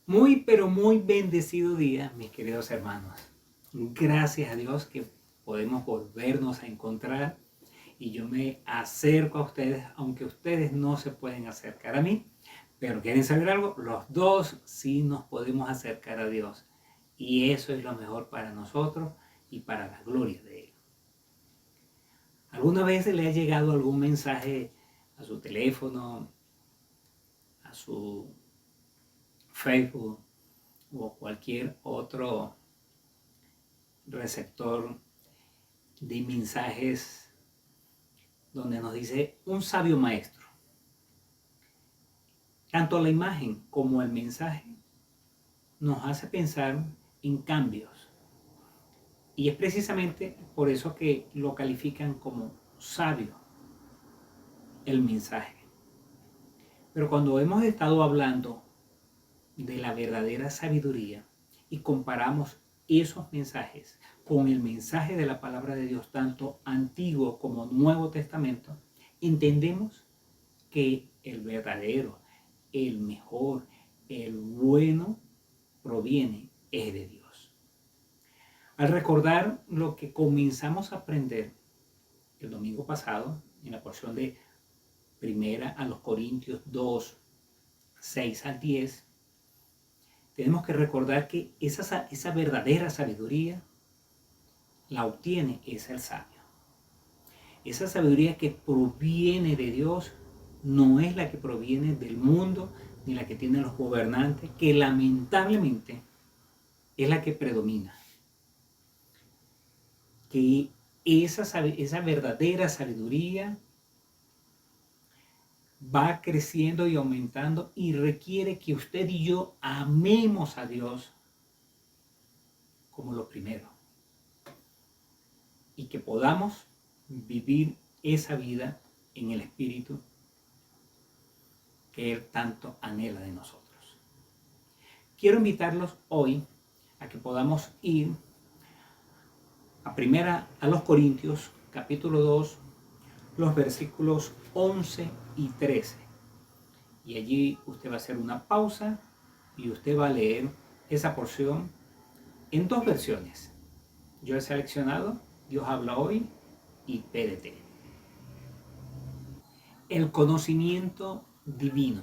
Muy, pero muy bendecido día, mis queridos hermanos. Gracias a Dios que podemos volvernos a encontrar y yo me acerco a ustedes, aunque ustedes no se pueden acercar a mí. Pero ¿quieren saber algo? Los dos sí nos podemos acercar a Dios. Y eso es lo mejor para nosotros y para la gloria de Él. ¿Alguna vez le ha llegado algún mensaje a su teléfono, a su Facebook o cualquier otro receptor de mensajes donde nos dice un sabio maestro? Tanto la imagen como el mensaje nos hace pensar en cambios. Y es precisamente por eso que lo califican como sabio el mensaje. Pero cuando hemos estado hablando de la verdadera sabiduría y comparamos esos mensajes con el mensaje de la palabra de Dios, tanto Antiguo como Nuevo Testamento, entendemos que el verdadero, el mejor, el bueno proviene es de Dios. Al recordar lo que comenzamos a aprender el domingo pasado en la porción de Primera a los Corintios 2, 6 al 10, tenemos que recordar que esa verdadera sabiduría la obtiene es el sabio. Esa sabiduría que proviene de Dios no es la que proviene del mundo ni la que tienen los gobernantes, que lamentablemente es la que predomina. Que esa verdadera sabiduría va creciendo y aumentando y requiere que usted y yo amemos a Dios como lo primero y que podamos vivir esa vida en el Espíritu que Él tanto anhela de nosotros. Quiero invitarlos hoy a que podamos ir a los Corintios, capítulo 2, los versículos 11 y 13. Y allí usted va a hacer una pausa y usted va a leer esa porción en dos versiones. Yo he seleccionado Dios habla hoy y PDT. El conocimiento divino,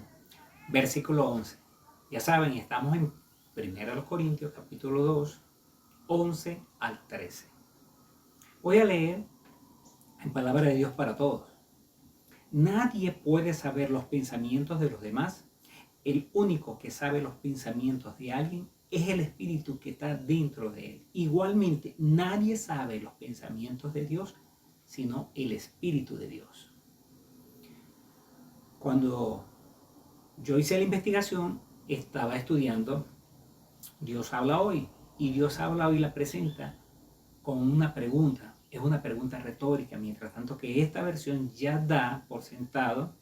versículo 11. Ya saben, estamos en 1 Corintios, capítulo 2, 11 al 13. Voy a leer en palabra de Dios para todos. Nadie puede saber los pensamientos de los demás. El único que sabe los pensamientos de alguien es el Espíritu que está dentro de él. Igualmente, nadie sabe los pensamientos de Dios, sino el Espíritu de Dios. Cuando yo hice la investigación, estaba estudiando Dios habla hoy. Y Dios habla hoy la presenta con una pregunta. Es una pregunta retórica, mientras tanto que esta versión ya da por sentado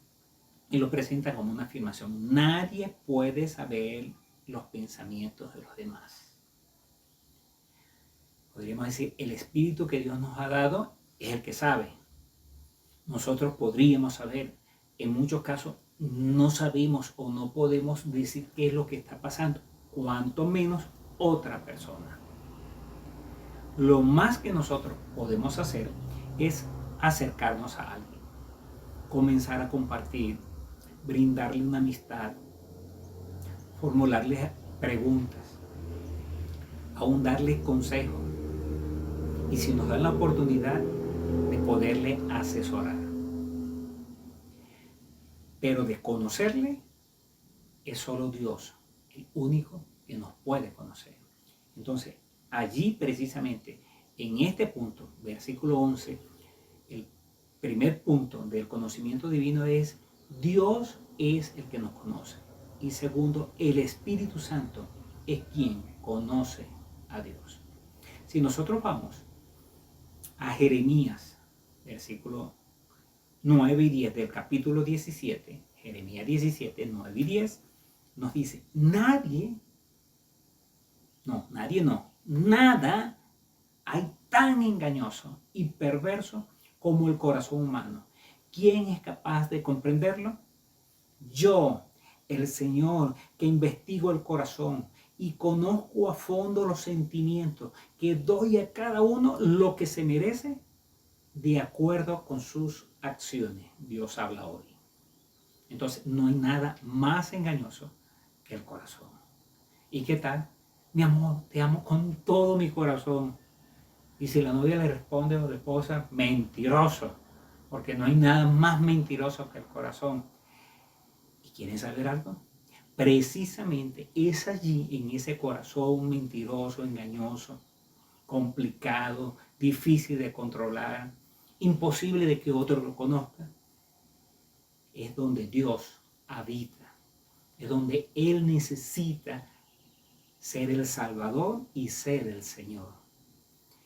y lo presenta como una afirmación. Nadie puede saber los pensamientos de los demás. Podríamos decir, el Espíritu que Dios nos ha dado es el que sabe. Nosotros podríamos saber. En muchos casos no sabemos o no podemos decir qué es lo que está pasando, cuanto menos otra persona. Lo más que nosotros podemos hacer es acercarnos a alguien, comenzar a compartir, brindarle una amistad, formularle preguntas, aún darle consejos y si nos dan la oportunidad de poderle asesorar. Pero de conocerle es solo Dios, el único que nos puede conocer. Entonces, allí precisamente, en este punto, versículo 11, el primer punto del conocimiento divino es Dios es el que nos conoce. Y segundo, el Espíritu Santo es quien conoce a Dios. Si nosotros vamos a Jeremías, versículo 9 y 10 del capítulo 17, Jeremías 17, 9 y 10, nos dice, nada hay tan engañoso y perverso como el corazón humano. ¿Quién es capaz de comprenderlo? Yo, el Señor, que investigo el corazón y conozco a fondo los sentimientos, que doy a cada uno lo que se merece de acuerdo con sus acciones. Dios habla hoy. Entonces, no hay nada más engañoso que el corazón. ¿Y qué tal? Mi amor, te amo con todo mi corazón. Y si la novia le responde o la esposa, mentiroso, porque no hay nada más mentiroso que el corazón. ¿Y quieren saber algo? Precisamente es allí, en ese corazón mentiroso, engañoso, complicado, difícil de controlar, imposible de que otro lo conozca, es donde Dios habita, es donde Él necesita ser el Salvador y ser el Señor.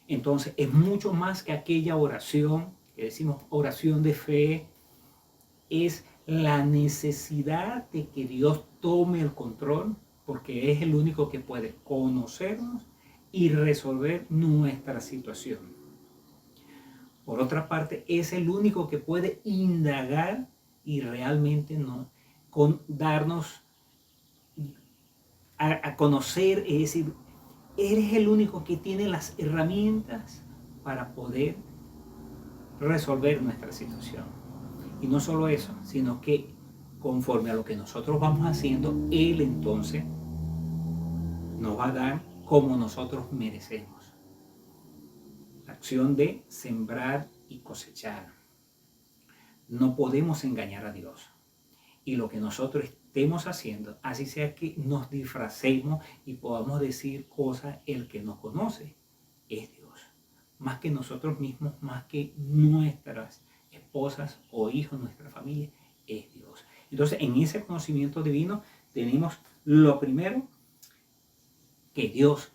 Entonces es mucho más que aquella oración, que decimos oración de fe, es la necesidad de que Dios tome el control, porque es el único que puede conocernos y resolver nuestra situación. Por otra parte, es el único que puede indagar y realmente darnos a conocer, es decir, eres el único que tiene las herramientas para poder resolver nuestra situación. Y no solo eso, sino que conforme a lo que nosotros vamos haciendo, Él entonces nos va a dar como nosotros merecemos. La acción de sembrar y cosechar. No podemos engañar a Dios. Y lo que nosotros estemos haciendo, así sea que nos disfracemos y podamos decir cosas, el que nos conoce es Dios. Más que nosotros mismos, más que nuestras esposas o hijos, nuestra familia, es Dios. Entonces, en ese conocimiento divino tenemos lo primero, que Dios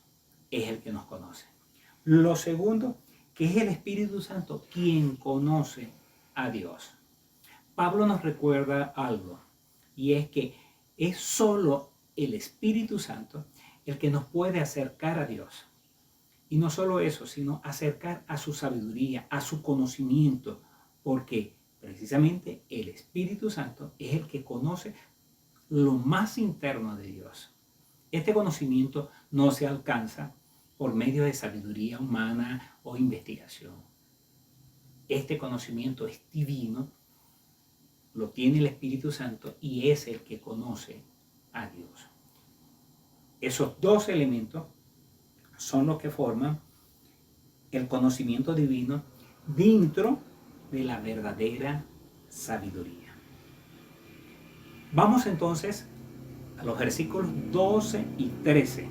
es el que nos conoce. Lo segundo, que es el Espíritu Santo quien conoce a Dios. Pablo nos recuerda algo, y es que es solo el Espíritu Santo el que nos puede acercar a Dios. Y no solo eso, sino acercar a su sabiduría, a su conocimiento, porque precisamente el Espíritu Santo es el que conoce lo más interno de Dios. Este conocimiento no se alcanza por medio de sabiduría humana o investigación. Este conocimiento es divino, lo tiene el Espíritu Santo y es el que conoce a Dios. Esos dos elementos son los que forman el conocimiento divino dentro de la verdadera sabiduría. Vamos entonces a los versículos 12 y 13.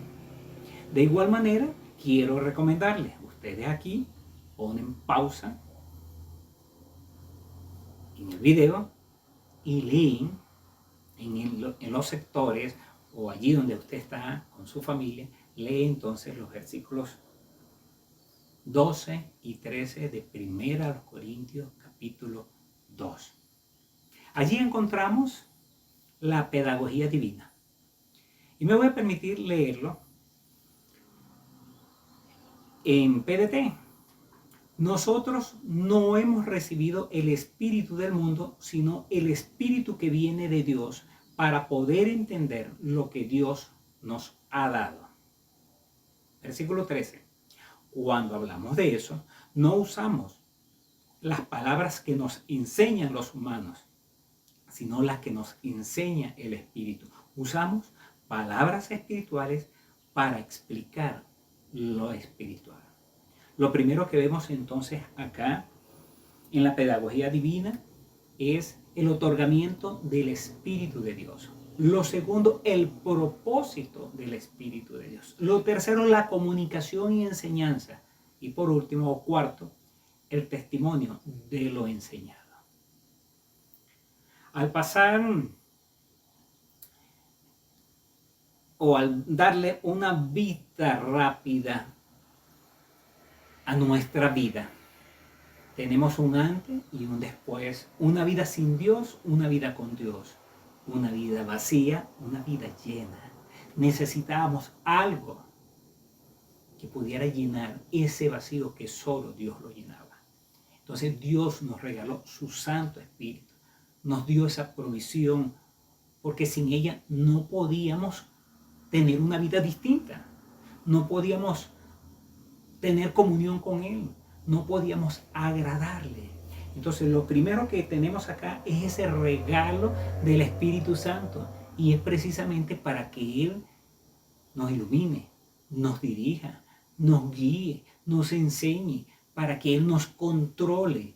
De igual manera, quiero recomendarles, ustedes aquí ponen pausa en el video y leen en los sectores o allí donde usted está con su familia, lee entonces los versículos 12 y 13 de 1 Corintios capítulo 2. Allí encontramos la pedagogía divina. Y me voy a permitir leerlo en PDT. Nosotros no hemos recibido el espíritu del mundo, sino el espíritu que viene de Dios para poder entender lo que Dios nos ha dado. Versículo 13. Cuando hablamos de eso, no usamos las palabras que nos enseñan los humanos, sino las que nos enseña el Espíritu. Usamos palabras espirituales para explicar lo espiritual. Lo primero que vemos entonces acá en la pedagogía divina es el otorgamiento del Espíritu de Dios. Lo segundo, el propósito del Espíritu de Dios. Lo tercero, la comunicación y enseñanza. Y por último, o cuarto, el testimonio de lo enseñado. Al pasar o al darle una vista rápida a nuestra vida, tenemos un antes y un después, una vida sin Dios, una vida con Dios, una vida vacía, una vida llena. Necesitábamos algo que pudiera llenar ese vacío que solo Dios lo llenaba. Entonces Dios nos regaló su Santo Espíritu, nos dio esa provisión porque sin ella no podíamos tener una vida distinta, no podíamos tener comunión con Él, no podíamos agradarle. Entonces lo primero que tenemos acá es ese regalo del Espíritu Santo, y es precisamente para que Él nos ilumine, nos dirija, nos guíe, nos enseñe, para que Él nos controle.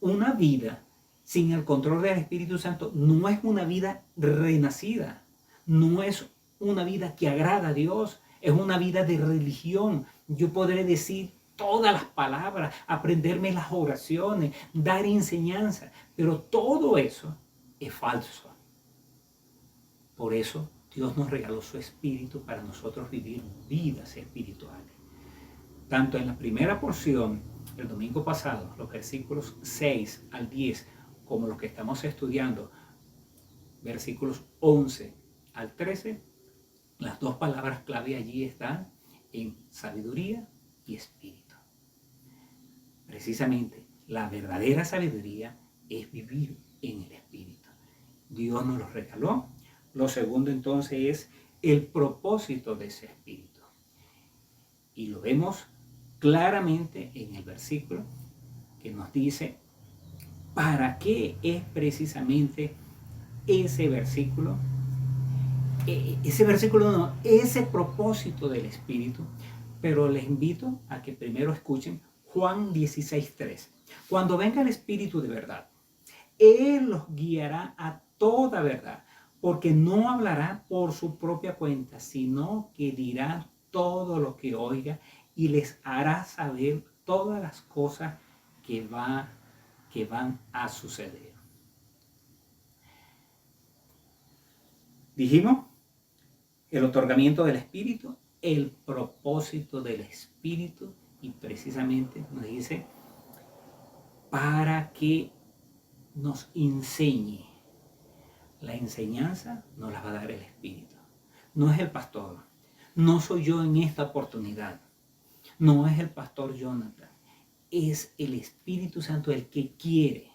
Una vida sin el control del Espíritu Santo no es una vida renacida, no es una vida que agrada a Dios, es una vida de religión. Yo podré decir todas las palabras, aprenderme las oraciones, dar enseñanza, pero todo eso es falso. Por eso Dios nos regaló su Espíritu para nosotros vivir vidas espirituales. Tanto en la primera porción, el domingo pasado, los versículos 6 al 10, como los que estamos estudiando, versículos 11 al 13, las dos palabras clave allí están en sabiduría y espíritu. Precisamente, la verdadera sabiduría es vivir en el Espíritu. Dios nos lo regaló. Lo segundo entonces es el propósito de ese Espíritu. Y lo vemos claramente en el versículo que nos dice para qué es precisamente ese versículo. Ese propósito del Espíritu. Pero les invito a que primero escuchen Juan 16:3. Cuando venga el Espíritu de verdad, Él los guiará a toda verdad, porque no hablará por su propia cuenta, sino que dirá todo lo que oiga y les hará saber todas las cosas que van a suceder. Dijimos el otorgamiento del Espíritu, el propósito del Espíritu, y precisamente nos dice para que nos enseñe. La enseñanza nos la va a dar el Espíritu. No es el pastor, no soy yo en esta oportunidad, no es el pastor Jonathan, es el Espíritu Santo el que quiere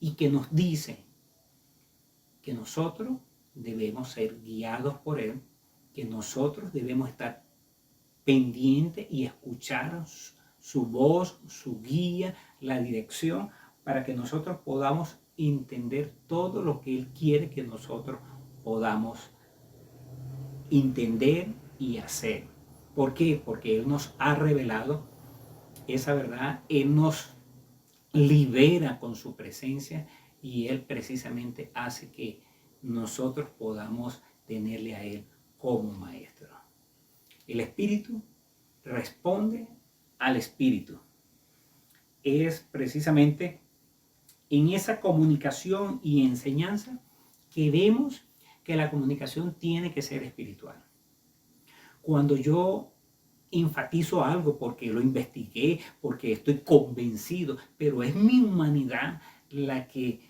y que nos dice que nosotros debemos ser guiados por Él, que nosotros debemos estar pendientes y escuchar su voz, su guía, la dirección, para que nosotros podamos entender todo lo que Él quiere que nosotros podamos entender y hacer. ¿Por qué? Porque Él nos ha revelado esa verdad, Él nos libera con su presencia y Él precisamente hace que nosotros podamos tenerle a Él como maestro. El Espíritu responde al Espíritu. Es precisamente en esa comunicación y enseñanza que vemos que la comunicación tiene que ser espiritual. Cuando yo enfatizo algo porque lo investigué, porque estoy convencido, pero es mi humanidad la que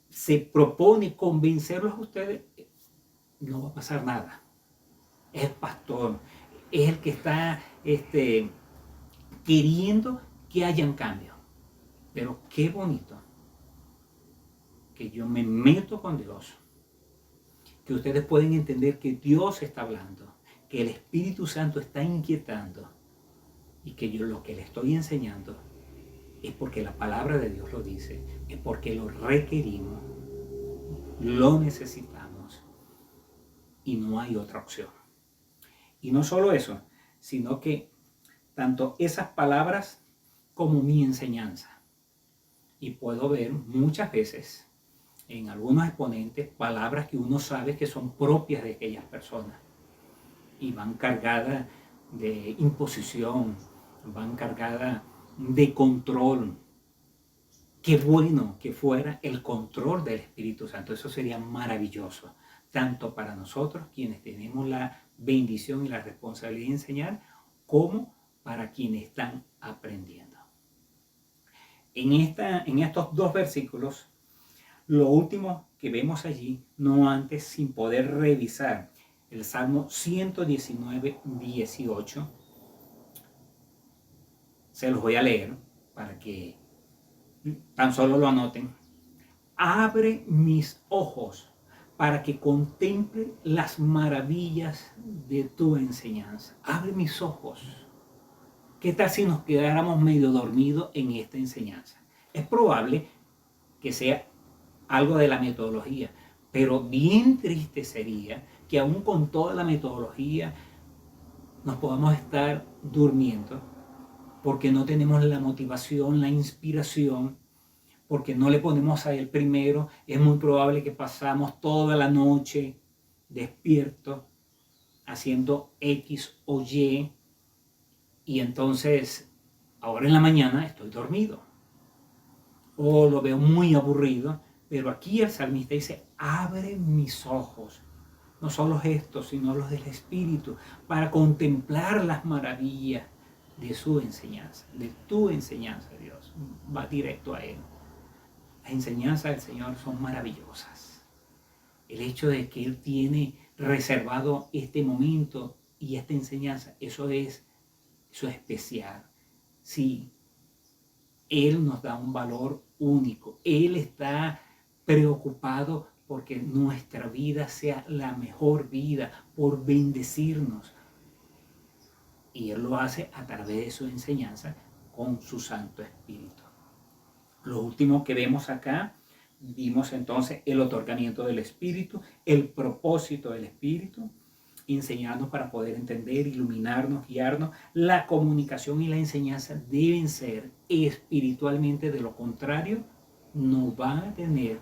se propone convencerlos a ustedes, no va a pasar nada. Es el pastor, es el que está queriendo que hayan cambios. Pero qué bonito que yo me meto con Dios, que ustedes pueden entender que Dios está hablando, que el Espíritu Santo está inquietando y que yo lo que le estoy enseñando es porque la palabra de Dios lo dice, es porque lo requerimos, lo necesitamos y no hay otra opción. Y no solo eso, sino que tanto esas palabras como mi enseñanza. Y puedo ver muchas veces en algunos exponentes palabras que uno sabe que son propias de aquellas personas y van cargadas de imposición, van cargadas de control. Qué bueno que fuera el control del Espíritu Santo. Eso sería maravilloso, tanto para nosotros quienes tenemos la bendición y la responsabilidad de enseñar, como para quienes están aprendiendo. En estos dos versículos, lo último que vemos allí, no antes sin poder revisar el Salmo 119, 18. Se los voy a leer para que tan solo lo anoten. Abre mis ojos para que contemple las maravillas de tu enseñanza. Abre mis ojos. ¿Qué tal si nos quedáramos medio dormidos en esta enseñanza? Es probable que sea algo de la metodología, pero bien triste sería que aún con toda la metodología nos podamos estar durmiendo porque no tenemos la motivación, la inspiración, porque no le ponemos a él primero. Es muy probable que pasamos toda la noche despiertos haciendo X o Y, y entonces ahora en la mañana estoy dormido o lo veo muy aburrido. Pero aquí el salmista dice: abre mis ojos, no solo estos, sino los del Espíritu, para contemplar las maravillas de su enseñanza, de tu enseñanza, Dios. Va directo a Él. Las enseñanzas del Señor son maravillosas. El hecho de que Él tiene reservado este momento y esta enseñanza, eso es especial. Sí, Él nos da un valor único. Él está preocupado porque nuestra vida sea la mejor vida, por bendecirnos. Y Él lo hace a través de su enseñanza con su Santo Espíritu. Lo último que vemos acá, vimos entonces el otorgamiento del Espíritu, el propósito del Espíritu, enseñarnos para poder entender, iluminarnos, guiarnos. La comunicación y la enseñanza deben ser espiritualmente, de lo contrario no van a tener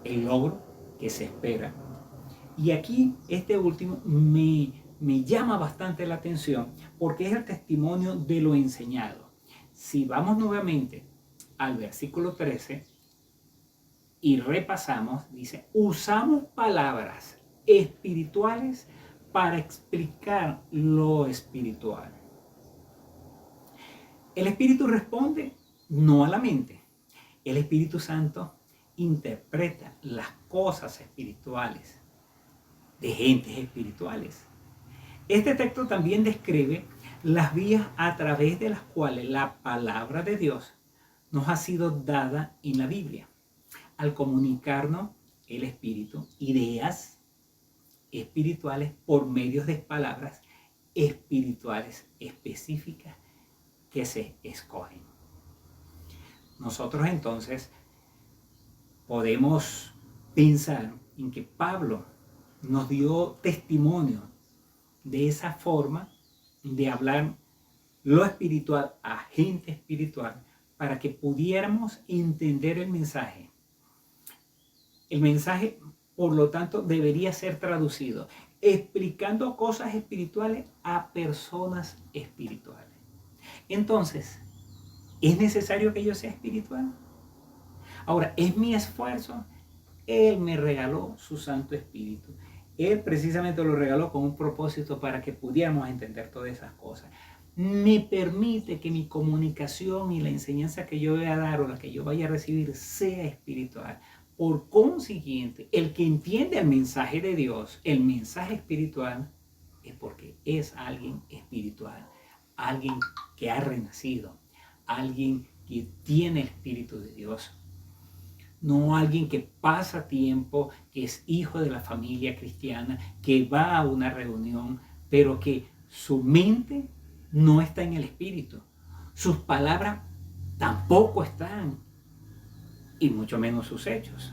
el logro que se espera. Y aquí este último me llama bastante la atención porque es el testimonio de lo enseñado. Si vamos nuevamente al versículo 13 y repasamos, dice: usamos palabras espirituales para explicar lo espiritual. El Espíritu responde no a la mente. El Espíritu Santo interpreta las cosas espirituales de gentes espirituales. Este texto también describe las vías a través de las cuales la palabra de Dios nos ha sido dada en la Biblia. Al comunicarnos el Espíritu ideas espirituales por medio de palabras espirituales específicas que se escogen. Nosotros entonces podemos pensar en que Pablo nos dio testimonio de esa forma de hablar lo espiritual a gente espiritual para que pudiéramos entender el mensaje. El mensaje, por lo tanto, debería ser traducido explicando cosas espirituales a personas espirituales. Entonces, ¿es necesario que yo sea espiritual? Ahora, ¿es mi esfuerzo? Él me regaló su Santo Espíritu. Él precisamente lo regaló con un propósito para que pudiéramos entender todas esas cosas. Me permite que mi comunicación y la enseñanza que yo voy a dar o la que yo vaya a recibir sea espiritual. Por consiguiente, el que entiende el mensaje de Dios, el mensaje espiritual, es porque es alguien espiritual, alguien que ha renacido, alguien que tiene el Espíritu de Dios. No alguien que pasa tiempo, que es hijo de la familia cristiana, que va a una reunión, pero que su mente no está en el Espíritu. Sus palabras tampoco están, y mucho menos sus hechos.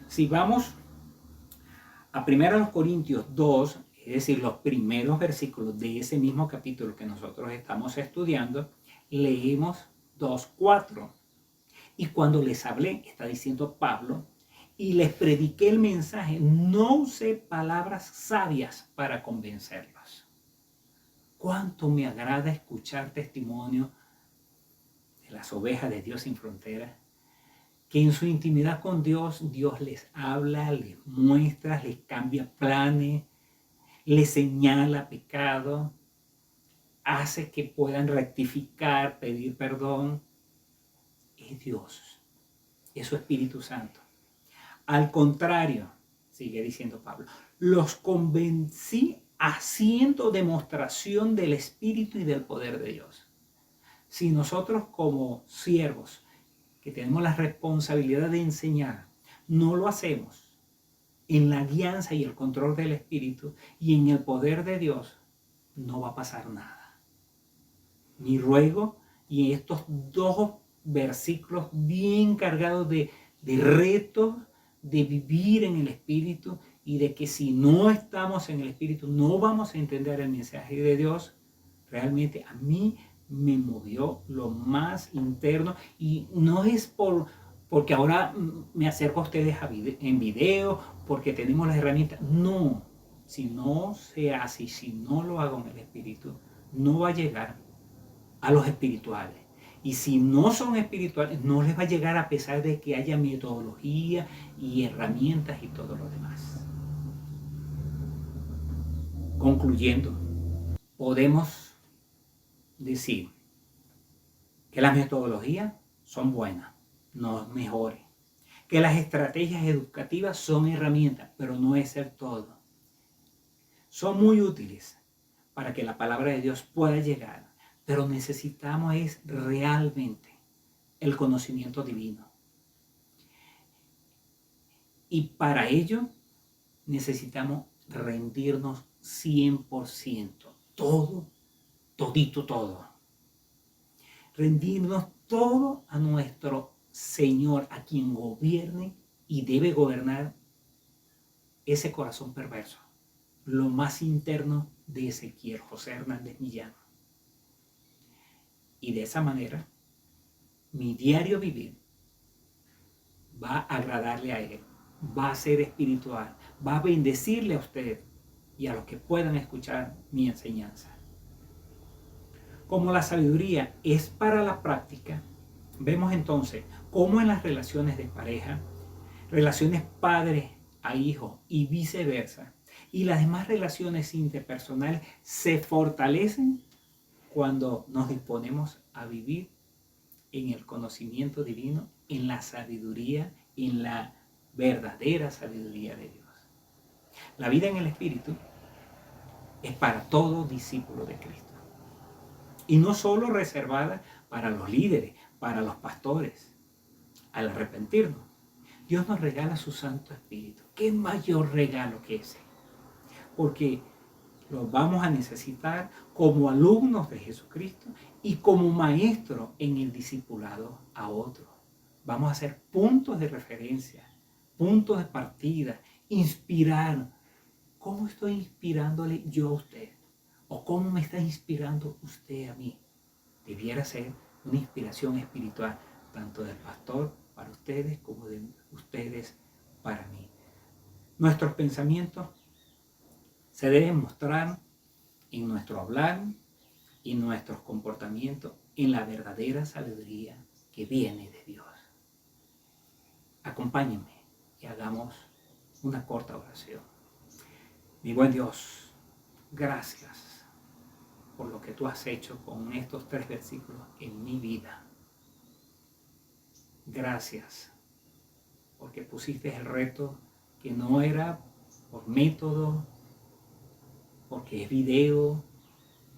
Si vamos a 1 Corintios 2, es decir, los primeros versículos de ese mismo capítulo que nosotros estamos estudiando, leemos 2:4. Y cuando les hablé, está diciendo Pablo, y les prediqué el mensaje, no usé palabras sabias para convencerlos. Cuánto me agrada escuchar testimonio de las ovejas de Dios sin fronteras, que en su intimidad con Dios, Dios les habla, les muestra, les cambia planes, les señala pecado, hace que puedan rectificar, pedir perdón. Es Dios, es su Espíritu Santo. Al contrario, sigue diciendo Pablo, los convencí haciendo demostración del Espíritu y del poder de Dios. Si nosotros como siervos que tenemos la responsabilidad de enseñar, no lo hacemos en la guianza y el control del Espíritu y en el poder de Dios, no va a pasar nada. Mi ruego, y estos dos versículos bien cargados de retos de vivir en el Espíritu y de que si no estamos en el Espíritu no vamos a entender el mensaje de Dios, realmente a mí me movió lo más interno, y no es porque ahora me acerco a ustedes en video, porque tenemos las herramientas. No, si no se hace y si no lo hago en el Espíritu, no va a llegar a los espirituales. Y si no son espirituales, no les va a llegar a pesar de que haya metodología y herramientas y todo lo demás. Concluyendo, podemos decir que las metodologías son buenas, no mejores. Que las estrategias educativas son herramientas, pero no es el todo. Son muy útiles para que la palabra de Dios pueda llegar, pero necesitamos es realmente el conocimiento divino. Y para ello necesitamos rendirnos 100%, todo, todito, todo. Rendirnos todo a nuestro Señor, a quien gobierne y debe gobernar ese corazón perverso, lo más interno de Ezequiel José Hernández Millán. Y de esa manera, mi diario vivir va a agradarle a Él, va a ser espiritual, va a bendecirle a usted y a los que puedan escuchar mi enseñanza. Como la sabiduría es para la práctica, vemos entonces cómo en las relaciones de pareja, relaciones padre a hijo y viceversa, y las demás relaciones interpersonales se fortalecen cuando nos disponemos a vivir en el conocimiento divino, en la sabiduría, en la verdadera sabiduría de Dios. La vida en el Espíritu es para todo discípulo de Cristo. Y no solo reservada para los líderes, para los pastores. Al arrepentirnos, Dios nos regala su Santo Espíritu. ¿Qué mayor regalo que ese? Porque lo vamos a necesitar como alumnos de Jesucristo y como maestros en el discipulado a otros. Vamos a ser puntos de referencia, puntos de partida, inspirar. ¿Cómo estoy inspirándole yo a usted? ¿O cómo me está inspirando usted a mí? Debiera ser una inspiración espiritual, tanto del pastor para ustedes como de ustedes para mí. Nuestros pensamientos se deben mostrar en nuestro hablar y nuestros comportamientos en la verdadera sabiduría que viene de Dios. Acompáñenme y hagamos una corta oración. Mi buen Dios, gracias por lo que tú has hecho con estos 3 versículos en mi vida. Gracias porque pusiste el reto que no era por método, porque es video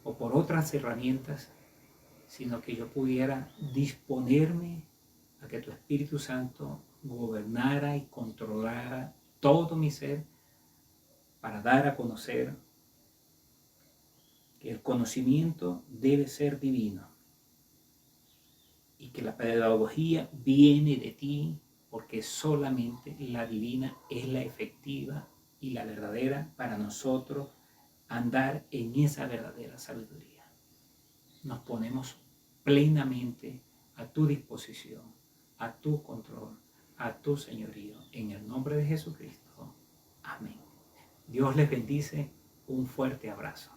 o por otras herramientas, sino que yo pudiera disponerme a que tu Espíritu Santo gobernara y controlara todo mi ser para dar a conocer que el conocimiento debe ser divino y que la pedagogía viene de ti, porque solamente la divina es la efectiva y la verdadera para nosotros andar en esa verdadera sabiduría. Nos ponemos plenamente a tu disposición, a tu control, a tu señorío. En el nombre de Jesucristo. Amén. Dios les bendice. Un fuerte abrazo.